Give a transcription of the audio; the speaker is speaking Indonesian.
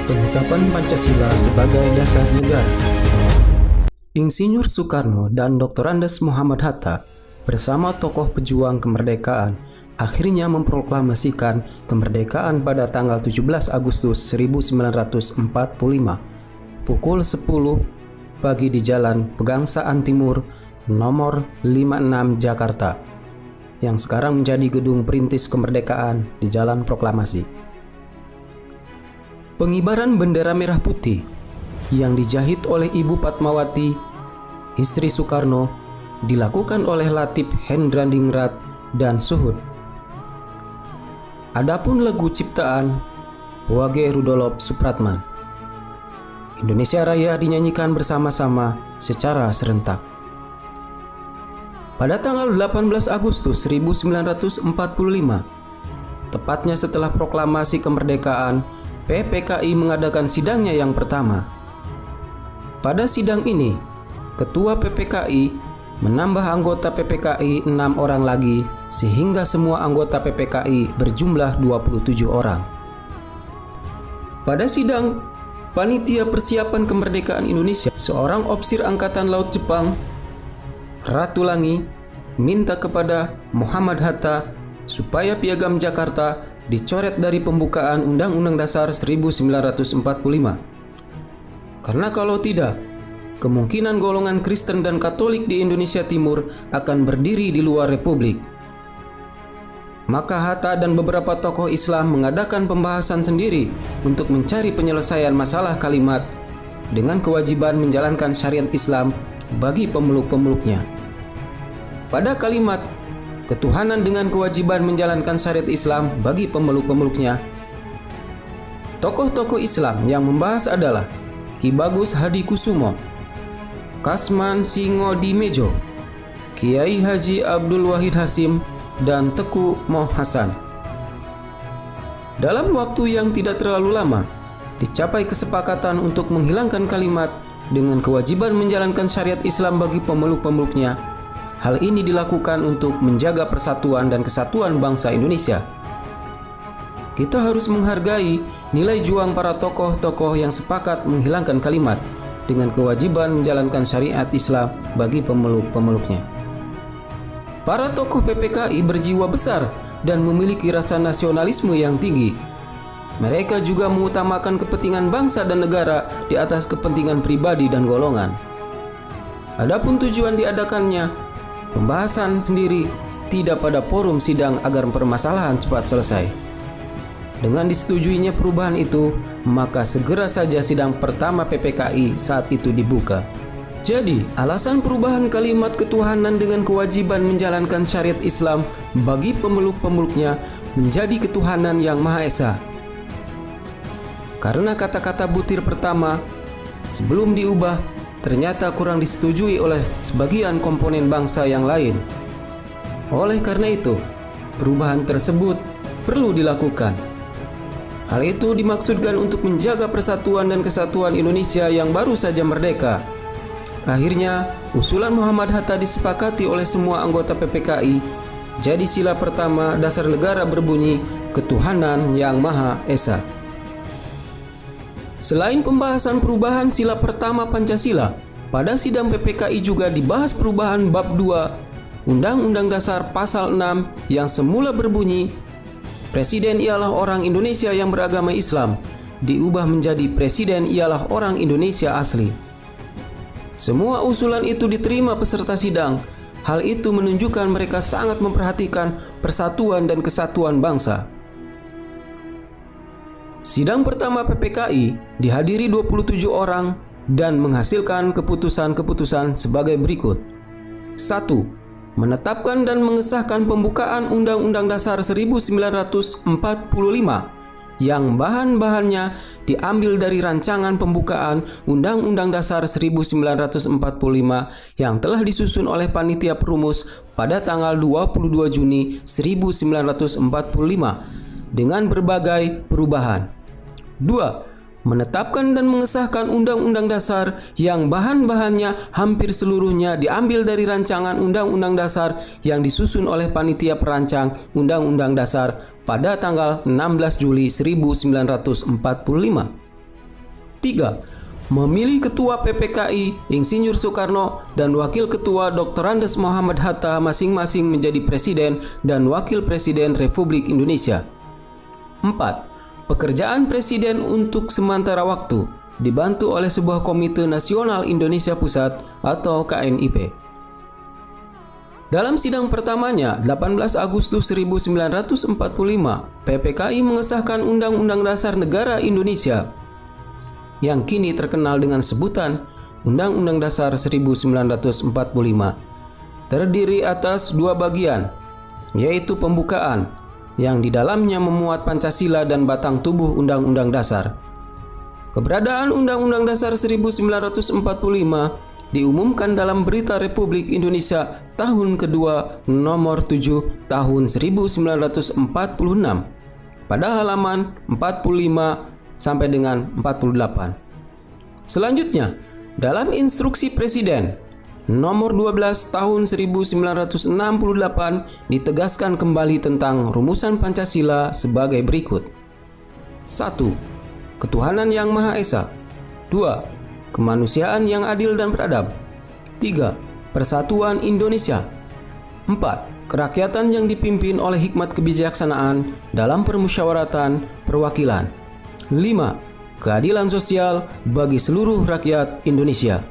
Penetapan Pancasila sebagai dasar negara. Insinyur Soekarno dan Dr. Andes Muhammad Hatta bersama tokoh pejuang kemerdekaan akhirnya memproklamasikan kemerdekaan pada tanggal 17 Agustus 1945 pukul 10 pagi di Jalan Pegangsaan Timur nomor 56 Jakarta, yang sekarang menjadi Gedung Perintis Kemerdekaan di Jalan Proklamasi. Pengibaran bendera merah putih yang dijahit oleh Ibu Fatmawati, istri Soekarno, dilakukan oleh Latif Hendradingrat dan Suhud. Adapun lagu ciptaan Wage Rudolf Supratman, Indonesia Raya dinyanyikan bersama-sama secara serentak. Pada tanggal 18 Agustus 1945, tepatnya setelah proklamasi kemerdekaan, PPKI mengadakan sidangnya yang pertama. Pada sidang ini, Ketua PPKI menambah anggota PPKI 6 orang lagi sehingga semua anggota PPKI berjumlah 27 orang. Pada sidang Panitia Persiapan Kemerdekaan Indonesia, seorang ofisir Angkatan Laut Jepang, Ratu Langi, minta kepada Muhammad Hatta supaya Piagam Jakarta dicoret dari pembukaan Undang-Undang Dasar 1945. Karena kalau tidak, kemungkinan golongan Kristen dan Katolik di Indonesia Timur akan berdiri di luar Republik. Maka Hatta dan beberapa tokoh Islam mengadakan pembahasan sendiri untuk mencari penyelesaian masalah kalimat dengan kewajiban menjalankan syariat Islam bagi pemeluk-pemeluknya. Pada kalimat ketuhanan dengan kewajiban menjalankan syariat Islam bagi pemeluk-pemeluknya, tokoh-tokoh Islam yang membahas adalah Ki Bagus Hadikusumo, Kasman Singo-Dimejo, Kiai Haji Abdul Wahid Hasyim, dan Teku Moh Hasan. Dalam waktu yang tidak terlalu lama, dicapai kesepakatan untuk menghilangkan kalimat dengan kewajiban menjalankan syariat Islam bagi pemeluk-pemeluknya. Hal ini dilakukan untuk menjaga persatuan dan kesatuan bangsa Indonesia. Kita harus menghargai nilai juang para tokoh-tokoh yang sepakat menghilangkan kalimat dengan kewajiban menjalankan syariat Islam bagi pemeluk-pemeluknya. Para tokoh PPKI berjiwa besar dan memiliki rasa nasionalisme yang tinggi. Mereka juga mengutamakan kepentingan bangsa dan negara di atas kepentingan pribadi dan golongan. Adapun tujuan diadakannya pembahasan sendiri tidak pada forum sidang agar permasalahan cepat selesai. Dengan disetujuinya perubahan itu, maka segera saja sidang pertama PPKI saat itu dibuka. Jadi, alasan perubahan kalimat ketuhanan dengan kewajiban menjalankan syariat Islam bagi pemeluk-pemeluknya menjadi ketuhanan yang Maha Esa. Karena kata-kata butir pertama sebelum diubah ternyata kurang disetujui oleh sebagian komponen bangsa yang lain. Oleh karena itu, perubahan tersebut perlu dilakukan. Hal itu dimaksudkan untuk menjaga persatuan dan kesatuan Indonesia yang baru saja merdeka. Akhirnya, usulan Muhammad Hatta disepakati oleh semua anggota PPKI. Jadi sila pertama dasar negara berbunyi ketuhanan yang Maha Esa. Selain pembahasan perubahan sila pertama Pancasila, pada sidang PPKI juga dibahas perubahan bab 2 Undang-Undang Dasar pasal 6 yang semula berbunyi Presiden ialah orang Indonesia yang beragama Islam, diubah menjadi Presiden ialah orang Indonesia asli. Semua usulan itu diterima peserta sidang. Hal itu menunjukkan mereka sangat memperhatikan persatuan dan kesatuan bangsa. Sidang pertama PPKI dihadiri 27 orang dan menghasilkan keputusan-keputusan sebagai berikut. 1. Menetapkan dan mengesahkan pembukaan Undang-Undang Dasar 1945 yang bahan-bahannya diambil dari rancangan pembukaan Undang-Undang Dasar 1945 yang telah disusun oleh Panitia Perumus pada tanggal 22 Juni 1945 dengan berbagai perubahan. 2. Menetapkan dan mengesahkan Undang-Undang Dasar yang bahan-bahannya hampir seluruhnya diambil dari rancangan Undang-Undang Dasar yang disusun oleh Panitia Perancang Undang-Undang Dasar pada tanggal 16 Juli 1945. 3. Memilih Ketua PPKI Insinyur Soekarno dan Wakil Ketua Dr. Andes Muhammad Hatta masing-masing menjadi Presiden dan Wakil Presiden Republik Indonesia. 4. Pekerjaan Presiden untuk sementara waktu dibantu oleh sebuah Komite Nasional Indonesia Pusat atau KNIP. Dalam sidang pertamanya, 18 Agustus 1945, PPKI mengesahkan Undang-Undang Dasar Negara Indonesia yang kini terkenal dengan sebutan Undang-Undang Dasar 1945. Terdiri atas dua bagian, yaitu pembukaan, yang di dalamnya memuat Pancasila dan batang tubuh Undang-Undang Dasar. Keberadaan Undang-Undang Dasar 1945 diumumkan dalam Berita Republik Indonesia tahun kedua nomor 7 tahun 1946 pada halaman 45 sampai dengan 48. Selanjutnya, dalam Instruksi Presiden nomor 12 tahun 1968 ditegaskan kembali tentang rumusan Pancasila sebagai berikut. 1. Ketuhanan yang Maha Esa. 2. Kemanusiaan yang adil dan beradab. 3. Persatuan Indonesia. 4. Kerakyatan yang dipimpin oleh hikmat kebijaksanaan dalam permusyawaratan perwakilan. 5. Keadilan sosial bagi seluruh rakyat Indonesia.